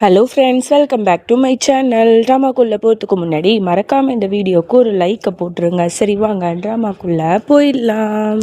Hello friends, welcome back to my channel. ட்ராமாக்குள்ளே போகிறதுக்கு முன்னாடி மறக்காமல் இந்த வீடியோக்கு ஒரு லைக்கை போட்டுருங்க. சரி வாங்க ட்ராமாக்குள்ளே போயிடலாம்.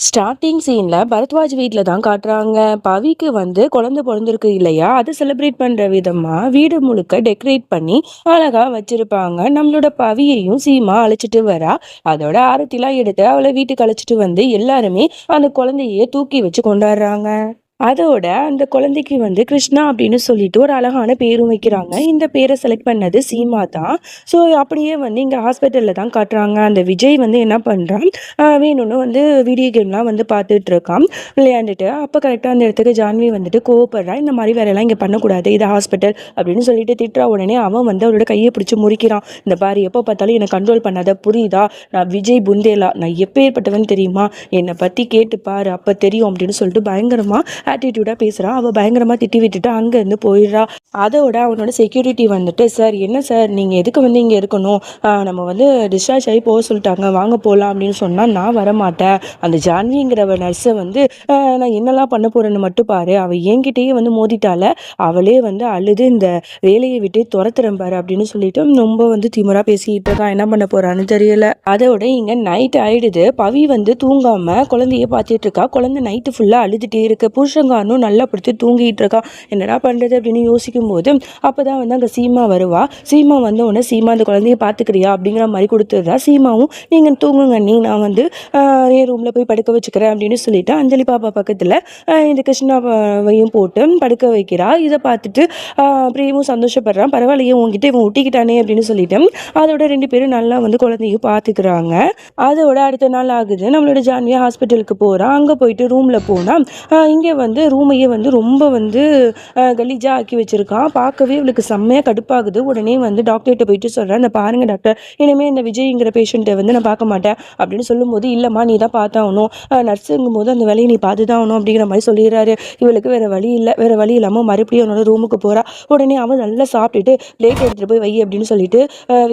ஸ்டார்டிங் சீனில் பரத்வாஜ் வீட்டில் தான் காட்டுறாங்க. பவிக்கு குழந்தை பிறந்திருக்கு இல்லையா, அதை செலிப்ரேட் பண்ணுற விதமாக வீடு முழுக்க டெக்கரேட் பண்ணி அழகாக வச்சுருப்பாங்க. நம்மளோட பவியையும் சீமா அழைச்சிட்டு வரா. அதோட ஆரத்திலாம் எடுத்து அவளை வீட்டுக்கு அழைச்சிட்டு வந்து எல்லாருமே அந்த குழந்தையே தூக்கி வச்சு கொண்டாடுறாங்க. அதோட அந்த குழந்தைக்கு கிருஷ்ணா அப்படின்னு சொல்லிட்டு ஒரு அழகான பேரும் வைக்கிறாங்க. இந்த பேரை செலக்ட் பண்ணது சீமா தான். ஸோ அப்படியே இங்கே ஹாஸ்பிட்டலில் தான் காட்டுறாங்க. அந்த விஜய் என்ன பண்ணுறான், வேணும்னு வீடியோ கேம்லாம் பார்த்துட்டு இருக்கான், விளையாண்டுட்டு. அப்போ கரெக்டாக அந்த இடத்துக்கு ஜான்வி கோவப்படுறான். இந்த மாதிரி வேலையெல்லாம் இங்கே பண்ணக்கூடாது, இது ஹாஸ்பிட்டல் அப்படின்னு சொல்லிட்டு திட்டுறா. உடனே அவன் அவரோட கையை பிடிச்சி முறிக்கிறான். இந்த பாரு, எப்போ பார்த்தாலும் என்னை கண்ட்ரோல் பண்ணாத, புரியுதா? நான் விஜய் புந்தேலா, நான் எப்பேற்பட்டவன் தெரியுமா, என்னை பற்றி கேட்டுப்பாரு அப்போ தெரியும் அப்படின்னு சொல்லிட்டு பயங்கரமாக ஆட்டிடியூடாக பேசுகிறான். அவள் பயங்கரமாக திட்டி விட்டுட்டு அங்கேருந்து போயிடுறா. அதோட அவனோட செக்யூரிட்டி சார் என்ன சார் நீங்கள் எதுக்கு இங்கே இருக்கணும், நம்ம டிஸ்சார்ஜ் ஆகி போக சொல்லிட்டாங்க, வாங்க போகலாம் அப்படின்னு சொன்னால் நான் வரமாட்டேன். அந்த ஜான்விங்கிறவ நர்ஸை நான் என்னெல்லாம் பண்ண போகிறேன்னு மட்டும் பாரு, அவள் என்கிட்டயே மோதிட்டால, அவளே அழுது இந்த வேலையை விட்டு துரத்துறம்பாரு அப்படின்னு சொல்லிட்டு ரொம்ப திமுறா பேசிக்கிட்டு இருக்கான். என்ன பண்ண போகிறான்னு தெரியல. அதோட இங்கே நைட் ஆயிடுது. பவி தூங்காமல் குழந்தைய பார்த்துட்டு இருக்கா. குழந்தை நைட்டு ஃபுல்லாக அழுதுகிட்டே இருக்கு. புருஷங்காரனும் நல்லா பிடிச்சி தூங்கிட்டு இருக்கா. என்னடா பண்ணுறது அப்படின்னு யோசிக்கும் போது அப்போ தான் அங்கே சீமா வருவா. சீமா உடனே சீமா அந்த குழந்தைய பார்த்துக்கிறியா அப்படிங்கிற மாதிரி கொடுத்துருதா. சீமாவும் நீங்கள் தூங்குங்க, நான் என் ரூமில் போய் படுக்க வச்சுக்கிறேன் அப்படின்னு சொல்லிட்டு அஞ்சலி பாப்பா பக்கத்தில் இந்த கிருஷ்ணாவையும் போட்டு படுக்க வைக்கிறா. இதை பார்த்துட்டு பிரேமும் சந்தோஷப்படுறான். பரவாயில்லையே, உங்ககிட்ட இவன் ஒட்டிக்கிட்டானே அப்படின்னு சொல்லிட்டு அதோட ரெண்டு பேரும் நல்லா ககுழந்தையும் பார்த்துக்கிறாங்க. அதோட அடுத்த நாள் ஆகுது. நம்மளோட ஜான்வியா ஹாஸ்பிட்டலுக்கு போகிறான். அங்கே போயிட்டு ரூமில் போனால் இங்கே ரூமையே ரொம்ப கலீஜாக ஆக்கி வச்சுருக்கான். பார்க்கவே இவளுக்கு செம்மையாக கடுப்பாகுது. உடனே டாக்டர்கிட்ட போயிட்டு சொல்கிறேன், இந்த பாருங்கள் டாக்டர், இனிமேல் இந்த விஜய்ங்கிற பேஷண்ட்டை நான் பார்க்க மாட்டேன் அப்படின்னு சொல்லும்போது, இல்லைம்மா நீ தான் பார்த்தாகணும், நர்ஸுங்கும் போது அந்த வேலையை நீ பார்த்து தான் ஆகணும் அப்படிங்கிற மாதிரி சொல்லிடுறாரு. இவளுக்கு வேறு வழி இல்லை. வேறு வழி இல்லாமல் மறுபடியும் அவனோட ரூமுக்கு போகிறா. உடனே அவன் நல்லா சாப்பிட்டுட்டு பிளேட் எடுத்துகிட்டு போய் வை அப்படின்னு சொல்லிட்டு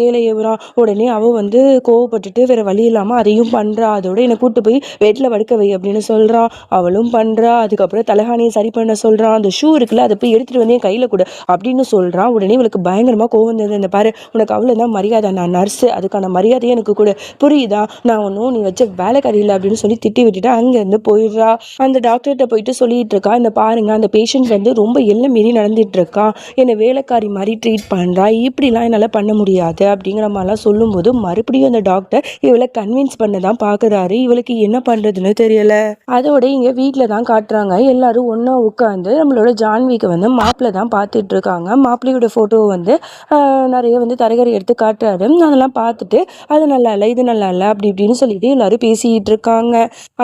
வேலையை விடுறான். உடனே அவள் கோவப்பட்டுட்டு வேறு வழி இல்லாமல் அதையும் பண்ணுறா. அதோட என்னை கூப்பிட்டு போய் வீட்டில் படுக்க வை அப்படின்னு சொல்கிறான். அவளும் பண்ணுறா. அதுக்கப்புறம் தலகாணியை சரி பண்ண சொல்கிறான். அந்த ஷூ இருக்குல்ல, அதை போய் எடுத்துகிட்டு வந்து என் கையில் கொடு அப்படின்னு சொல்கிறான். உடனே இவளுக்கு பயங்கரமாக கோவம் வந்தது. இந்த பாரு, உனக்கு அவ்வளோதான் மரியாதை, நான் நர்ஸு, அதுக்கான மரியாதையை எனக்கு கூட, புரியுதா? நான் ஒன்றும் நீ வச்ச வேலைக்காரி இல்லை அப்படின்னு சொல்லி திட்டி விட்டுட்டு அங்கேருந்து போயிடுறா. அந்த டாக்டர்கிட்ட போயிட்டு சொல்லிட்டு இருக்கா, இந்த பாருங்க, அந்த பேஷண்ட் ரொம்ப எல்லாம் மீறி நடந்துட்டு இருக்கான், என்னை வேலைக்காரி மாதிரி ட்ரீட் பண்ணுறா, இப்படிலாம் என்னால் பண்ண முடியாது அப்படிங்கிற மாதிரிலாம் சொல்லும்போது மறுபடியும் அந்த டாக்டர் இவளை கன்வின்ஸ் பண்ண தான் பார்க்குறாரு. இவளுக்கு என்ன பண்ணுறதுன்னு தெரியல. அதோட இங்கே வீட்டில் தான் காட்டுறாங்க. எல்லாரும் ஒன்றா உட்காந்து நம்மளோட ஜான்விக்கு மாப்பிள்ளை தான் பார்த்துட்டு இருக்காங்க. மாப்பிள்ளையோட ஃபோட்டோ நிறைய தரகரை எடுத்து காட்டுறாரு. அதெல்லாம் பார்த்துட்டு அது நல்லா இல்லை, இது நல்லா இல்லை, அப்படி இப்படின்னு சொல்லிட்டு எல்லாரும் பேசிக்கிட்டு இருக்காங்க.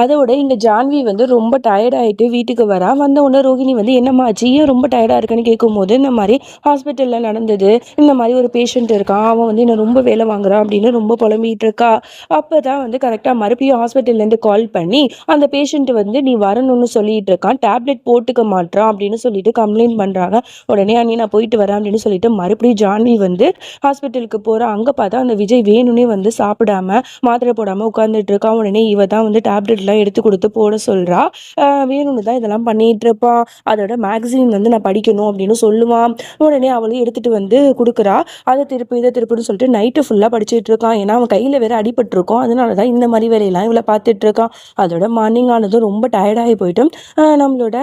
அதோட இங்கே ஜான்வி ரொம்ப டயர்டாயிட்டு வீட்டுக்கு வரா. வந்த உடனே ரோஹிணி என்னம்மாச்சு, ஏன் ரொம்ப டயர்டாக இருக்குன்னு கேட்கும்போது, இந்த மாதிரி ஹாஸ்பிட்டலில் நடந்தது, இந்த மாதிரி ஒரு பேஷண்ட் இருக்கான், அவன் என்ன ரொம்ப வேலை வாங்குறான் அப்படின்னு ரொம்ப புலம்பிகிட்டு இருக்கா. அப்போ தான் கரெக்டாக மறுபடியும் ஹாஸ்பிட்டல்லேருந்து கால் பண்ணி அந்த பேஷண்ட் நீ வரணும்னு சொல்லிட்டு இருக்கான், டேப்லெட் போட்டுக்க மாட்டான் அப்படின்னு சொல்லிட்டு கம்ப்ளைண்ட் பண்ணுறாங்க. உடனே அண்ணி நான் போயிட்டு வரேன் அப்படின்னு சொல்லிட்டு மறுபடியும் ஜான்வி ஹாஸ்பிட்டலுக்கு போகிறா. அங்கே பார்த்தா அந்த விஜய் வேணும்னே சாப்பிடாம மாத்திரை போடாமல் உட்காந்துட்டு இருக்கான். உடனே இவ தான் டேப்லெட்லாம் எடுத்து கொடுத்து போட சொல்கிறா. வேணும்னு தான் இதெல்லாம் பண்ணிட்டு இருப்பான். அதோட மேக்சின் நான் படிக்கணும் அப்படின்னு சொல்லுவான். உடனே அவளையும் எடுத்துகிட்டு கொடுக்குறா. அதை திருப்பி இதை திருப்பின்னு சொல்லிட்டு நைட்டு ஃபுல்லாக படிச்சுட்டு இருக்கான். ஏன்னா அவன் கையில் வேற அடிபட்டிருக்கும், அதனால தான் இந்த மாதிரி வேலையெல்லாம் இவளை பார்த்துட்டு இருக்கான். அதோட மார்னிங் ஆனதும் ரொம்ப டயர்டாகி போயிட்டு நம்மளோட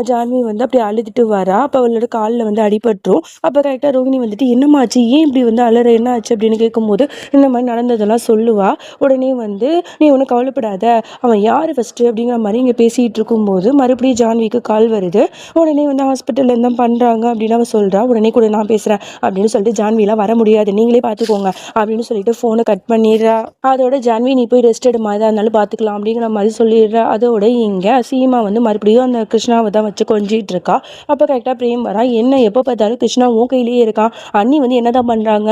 ஜான்வி அப்படி அழுதுட்டு வரா. அப்போ அவளோட காலில் அடிபட்டுரும். அப்போ கரெக்டாக ரோஹிணி என்னம்மாச்சு, ஏன் இப்படி அலற, என்ன ஆச்சு அப்படின்னு கேட்கும்போது இந்த மாதிரி நடந்ததெல்லாம் சொல்லுவா. உடனே நீ ஒன்றும் கவலைப்படாத, அவன் யார் ஃபஸ்ட்டு அப்படிங்கிற மாதிரி இங்கே பேசிகிட்டு இருக்கும்போது மறுபடியும் ஜான்விக்கு கால் வருது. உடனே ஹாஸ்பிட்டலில் இருந்தால் பண்ணுறாங்க அப்படின்னு அவன் சொல்கிறா. உடனே கூட நான் பேசுகிறேன் அப்படின்னு சொல்லிட்டு ஜான்விலாம் வர முடியாது, நீங்களே பார்த்துக்கோங்க அப்படின்னு சொல்லிட்டு ஃபோனை கட் பண்ணிடுறா. அதோட ஜான்வி நீ போய் ரெஸ்ட் எடுமா, எதாக இருந்தாலும் பார்த்துக்கலாம் அப்படிங்கிற மாதிரி சொல்லிடுறா. அதோட இங்கே சீமா மறுபடியும் மறுபடியும் அந்த கிருஷ்ணாவை தான் வச்சு கொஞ்சிட்டு இருக்கா. அப்போ கரெக்டாக பிரேம் வரா. என்ன எப்போ பார்த்தாலும் கிருஷ்ணா உன் கையிலேயே இருக்கான், அண்ணி வந்து என்னதான் பண்ணுறாங்க,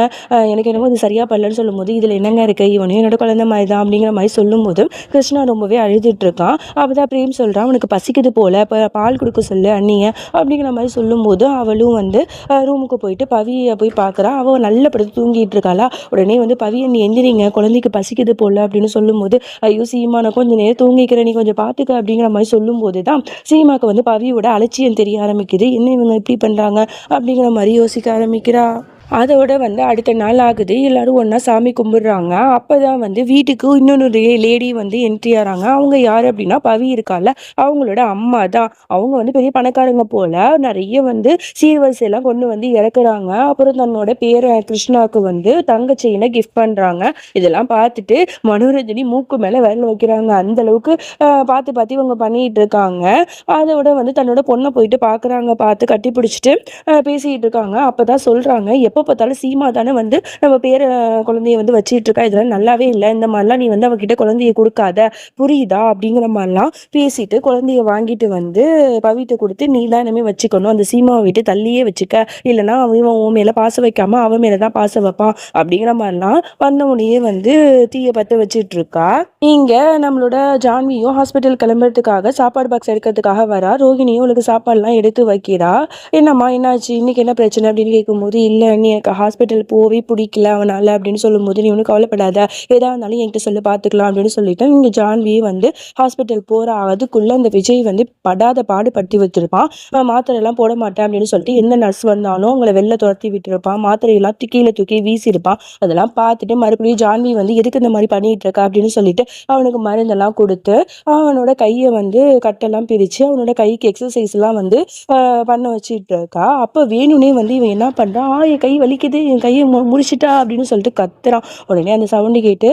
எனக்கு என்னமோ இது சரியா பண்ணலன்னு சொல்லும்போது இதில் என்னங்க இருக்கு, இவனையும் என்னோட குழந்தை மாதிரி தான் அப்படிங்கிற மாதிரி சொல்லும்போது கிருஷ்ணா ரொம்பவே அழுதுட்டு இருக்கான். அப்பதான் பிரேம் சொல்றான், உனக்கு பசிக்குது போல, இப்போ பால் கொடுக்க சொல்லு அண்ணிய அப்படிங்கிற மாதிரி சொல்லும்போது அவளும் வந்து ரூமுக்கு போயிட்டு பவியை போய் பார்க்குறா. அவள் நல்ல படுத்து தூங்கிட்டு இருக்காளா. உடனே வந்து பவி நீ எந்திரிங்க, குழந்தைக்கு பசிக்குது போல அப்படின்னு சொல்லும்போது ஐயோ சீமா நான் கொஞ்சம் நேரம் தூங்கிக்கிறேன், நீ கொஞ்சம் பார்த்துக்க அப்படிங்கிற மாதிரி சொல்லும்போது தான் சீமாக்கு வந்து பவியோட அலட்சியம் தெரிய ஆரம்பிக்குது. என்ன இவங்க இப்படி பண்றாங்க அப்படிங்கிற மாதிரி யோசிக்க ஆரம்பிக்கிறா. அதோட வந்து அடுத்த நாள் ஆகுது. எல்லாரும் ஒன்றா சாமி கும்பிடுறாங்க. அப்போ தான் வந்து வீட்டுக்கு இன்னொன்று லேடி வந்து என்ட்ரி ஆகிறாங்க. அவங்க யார் அப்படின்னா பவி இருக்கால, அவங்களோட அம்மா தான். அவங்க வந்து பெரிய பணக்காரங்க போல் நிறைய வந்து சீர்வரிசையெல்லாம் கொண்டு வந்து இறக்குறாங்க. அப்புறம் தன்னோட பேர கிருஷ்ணாவுக்கு வந்து தங்க செயினை கிஃப்ட் பண்ணுறாங்க. இதெல்லாம் பார்த்துட்டு மனோரஞ்சனி மூக்கு மேலே விரல் வைக்கிறாங்க. அந்தளவுக்கு பார்த்து பார்த்து இவங்க பண்ணிகிட்டு இருக்காங்க. அதோட வந்து தன்னோட பொண்ணை போயிட்டு பார்க்குறாங்க. பார்த்து கட்டி பிடிச்சிட்டு பேசிகிட்டு இருக்காங்க. அப்போ தான் சொல்கிறாங்க, எப்போ பார்த்தாலும் சீமா தானே வந்து நம்ம பேர குழந்தைய வந்து வச்சிட்டு இருக்கா, இதெல்லாம் நல்லாவே இல்லை, இந்த மாதிரிலாம் நீ வந்து அவகிட்ட குழந்தைய கொடுக்காத புரியுதா அப்படிங்கிற மாதிரிலாம் பேசிட்டு குழந்தைய வாங்கிட்டு வந்து பவிட்ட கொடுத்து நீ தான் இனிமே வச்சுக்கணும், அந்த சீமாவை விட்டு தள்ளியே வச்சுக்க, இல்லைன்னா அவன் உன் மேல பாசம் வைக்காம அவன் மேலதான் பாசம் வைப்பான் அப்படிங்கிற மாதிரிலாம் வந்தவனையே வந்து தீய பத்த வச்சுட்டு இருக்கா. இங்க நம்மளோட ஜான்வியும் ஹாஸ்பிட்டல் கிளம்புறதுக்காக சாப்பாடு பாக்ஸ் எடுக்கிறதுக்காக வரா. ரோஹிணியும் அவளுக்கு சாப்பாடுலாம் எடுத்து வைக்கிறா. என்னம்மா என்னாச்சு, இன்னைக்கு என்ன பிரச்சனை அப்படின்னு கேட்கும்போது இல்லை நீ எனக்கு ஹாஸ்பிட்டல் போவே பிடிக்கல அவனால அப்படின்னு சொல்லும்போது நீ ஒன்றும் கவலைப்படாத, ஏதா இருந்தாலும் என்கிட்ட சொல்லி பார்த்துக்கலாம் அப்படின்னு சொல்லிட்டு இங்கே ஜான்வியே வந்து ஹாஸ்பிட்டல் போகிற அதுக்குள்ளே அந்த விஜய் வந்து படாத பாடு படுத்தி வச்சிருப்பான். மாத்திரை எல்லாம் போட மாட்டேன் அப்படின்னு சொல்லிட்டு எந்த நர்ஸ் வந்தாலும் அவங்கள வெளில துரத்தி விட்டுருப்பான். மாத்திரையெல்லாம் கீழே தூக்கி வீசியிருப்பான். அதெல்லாம் பார்த்துட்டு மறுபடியும் ஜான்வி வந்து எதுக்கு இந்த மாதிரி பண்ணிட்டு இருக்கா அப்படின்னு சொல்லிட்டு அவனுக்கு மருந்தெல்லாம் கொடுத்து அவனோட கையை வந்து கட்டெல்லாம் பிரித்து அவனோட கைக்கு எக்ஸசைஸ்லாம் வந்து பண்ண வச்சுட்டு இருக்கா. அப்போ வேணும்னே வந்து இவன் என்ன பண்ணுறான், என் கை வலிக்குது, என் கையை முடிச்சிட்டா அப்படின்னு சொல்லிட்டு கத்துறான். உடனே அந்த சவுண்டு கேட்டு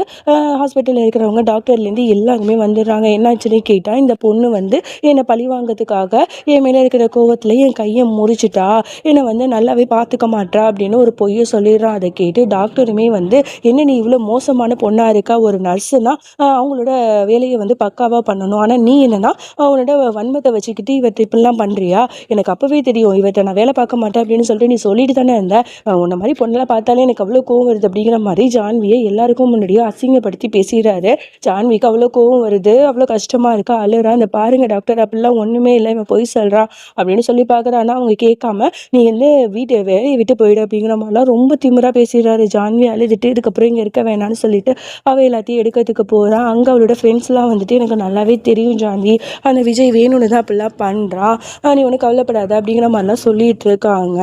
ஹாஸ்பிட்டலில் இருக்கிறவங்க டாக்டர்லேருந்து எல்லாருமே வந்துடுறாங்க. என்னாச்சுன்னு கேட்டால் இந்த பொண்ணு வந்து என்னை பழி வாங்கிறதுக்காக என் மேலே இருக்கிற கோவத்தில் என் கையை முறிச்சிட்டா, என்னை வந்து நல்லாவே பார்த்துக்க மாட்டா அப்படின்னு ஒரு பொய்யை சொல்லிடுறான். அதை கேட்டு டாக்டருமே வந்து என்ன நீ இவ்வளோ மோசமான பொண்ணாக இருக்கா, ஒரு நர்ஸுனா அவங்களோட வேலையை வந்து பக்காவாக பண்ணணும், ஆனால் நீ என்னன்னா அவனோட வன்மத்தை வச்சுக்கிட்டு இவற்றை இப்படிலாம் பண்ணுறியா, எனக்கு அப்போவே தெரியும் இவற்றை நான் வேலை பார்க்க மாட்டேன் அப்படின்னு சொல்லிட்டு நீ சொல்லிட்டு தானே இருந்த, உன்ன மாதிரி பொண்ணெல்லாம் பார்த்தாலே எனக்கு அவ்வளோ கோவம் வருது அப்படிங்கிற மாதிரி ஜான்வியை எல்லாருக்கும் முன்னாடியே அசிங்கப்படுத்தி பேசிடுறாரு. ஜான்விக்கு அவ்வளோ கோவம் வருது, அவ்வளோ கஷ்டமா இருக்கா, அழுறா. அந்த பாருங்க டாக்டர் அப்படிலாம் ஒன்றுமே இல்லை, இவன் பொய் சொல்கிறான் அப்படின்னு சொல்லி பார்க்குறான்னா அவங்க கேட்காம நீ வந்து வேலையை விட்டு போயிடு அப்படிங்கிற மாதிரிலாம் ரொம்ப திமிரா பேசிடுறாரு. ஜான்வி அழுதுட்டு இதுக்கப்புறம் இங்கே இருக்க வேணான்னு சொல்லிட்டு அவள் எல்லாத்தையும் எடுக்கிறதுக்கு போகிறான். அங்கே அவளோட ஃப்ரெண்ட்ஸ்லாம் வந்துட்டு எனக்கு நல்லாவே தெரியும் ஜான்வி, அந்த விஜய் வேணும்னு தான் அப்படிலாம் பண்ணுறான், நீ ஒன்றும் கவலைப்படாத அப்படிங்கிற மாதிரிலாம் சொல்லிட்டு இருக்காங்க.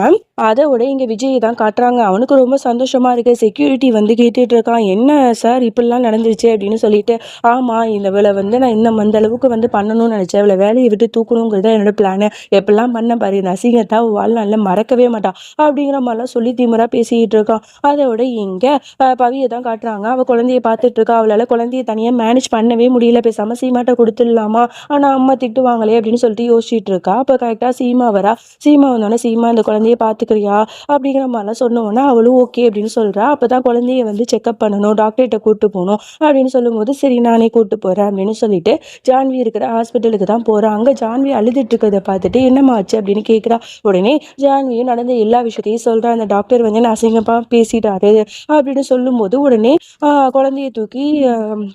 அதோட இங்கே விஜய் தான் காட்டுறாங்க. அவனுக்கு ரொம்ப சந்தோஷமா இருக்கு. செக்யூரிட்டி வந்து கேட்டுட்டு இருக்கான், என்ன சார் இப்படிலாம் நடந்துருச்சு அப்படின்னு சொல்லிட்டு. ஆமாம் இந்த வேலை வந்து நான் இன்னும் அந்த அளவுக்கு வந்து பண்ணணும்னு நினச்சேன், இவளை வேலையை விட்டு தூக்கணுங்கிறது என்னோட பிளானு, எப்படிலாம் பண்ண பாரு நசிங்கத்தா வாழ்நாளில் மறக்கவே மாட்டான் அப்படிங்கிற மாதிரிலாம் சொல்லி திமிரா பேசிக்கிட்டு இருக்கான். அதோட இங்கே பவியை தான் காட்டுறாங்க. அவள் குழந்தைய பார்த்துட்டு இருக்கா. அவளால் குழந்தைய தனியாக மேனேஜ் பண்ணவே முடியல, பேசாமல் சீமாட்ட கொடுத்துடலாமா, ஆனால் அம்மா திட்டுவாங்களே அப்படின்னு சொல்லிட்டு யோசிச்சுட்டு இருக்கா. அப்போ கரெக்டாக சீமா வரா. சீமா வந்தோடனே சீமா இந்த குழந்தைய பார்த்துக்கிறியா அப்படிங்கிற மாதிரிலாம் சொன்னோன்னா அவளும் ஓகே அப்படின்னு சொல்கிறா. அப்போ தான் குழந்தைய வந்து செக்அப் பண்ணணும், டாக்டர்கிட்ட கூப்பிட்டு போகணும் அப்படின்னு சொல்லும்போது சரி நானே கூப்பிட்டு போகிறேன் அப்படின்னு சொல்லிட்டு ஜான்வி இருக்கிற ஹாஸ்பிட்டலுக்கு தான் போகிறான். அங்கே ஜான்வி அழுதுட்டு இருக்கிறத பார்த்துட்டு என்னம்மா ஆச்சு அப்படின்னு கேட்குறா. உடனே ஜான்வியும் நடந்த எல்லா விஷயத்தையும் சொல்கிறா. அந்த டாக்டர் வந்து நான் அசிங்கப்பா பேசிட்டாரு அப்படின்னு சொல்லும்போது உடனே குழந்தைய தூக்கி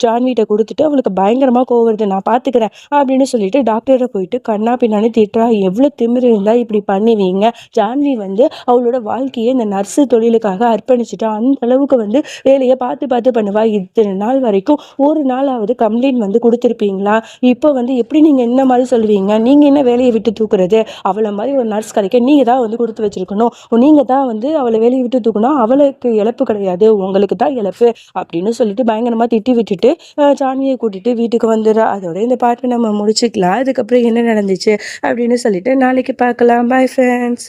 ஜான்விகிட்ட கொடுத்துட்டு அவளுக்கு பயங்கரமாக கோவம் வருது, நான் பார்த்துக்கிறேன் அப்படின்னு சொல்லிட்டு டாக்டரை போயிட்டு கண்ணா பின்னான்னு திட்டுறா. எவ்வளோ திமிரு இருந்தால் இப்படி பண்ணுவீங்க, ஜான்வி வந்து அவளோட வாழ்க்கையை இந்த நர்ஸு தொழிலுக்காக அர்ப்பணிச்சுட்டா, அந்த அளவுக்கு வந்து வேலையை பார்த்து பார்த்து பண்ணுவா. இத்தனை நாள் வரைக்கும் ஒரு நாளாவது கம்ப்ளைண்ட் வந்து கொடுத்துருப்பீங்களா, இப்போ வந்து எப்படி நீங்கள் என்ன மாதிரி சொல்லுவீங்க, நீங்கள் என்ன வேலையை விட்டு தூக்குறது, அவளை மாதிரி ஒரு நர்ஸ் கிடைக்க நீங்கள் தான் வந்து கொடுத்து வச்சிருக்கணும், நீங்கள் தான் வந்து அவளை வேலையை விட்டு தூக்கணும், அவளுக்கு இழப்பு கிடையாது உங்களுக்கு தான் இழப்பு அப்படின்னு சொல்லிட்டு பயங்கரமாக திட்டி விட்டுட்டு ஜான்வியை கூட்டிட்டு வீட்டுக்கு வந்துடுறா. அதோட இந்த பாட்டு நம்ம முடிச்சுக்கலாம். அதுக்கப்புறம் என்ன நடந்துச்சு அப்படின்னு சொல்லிட்டு நாளைக்கு பார்க்கலாம். Bye friends.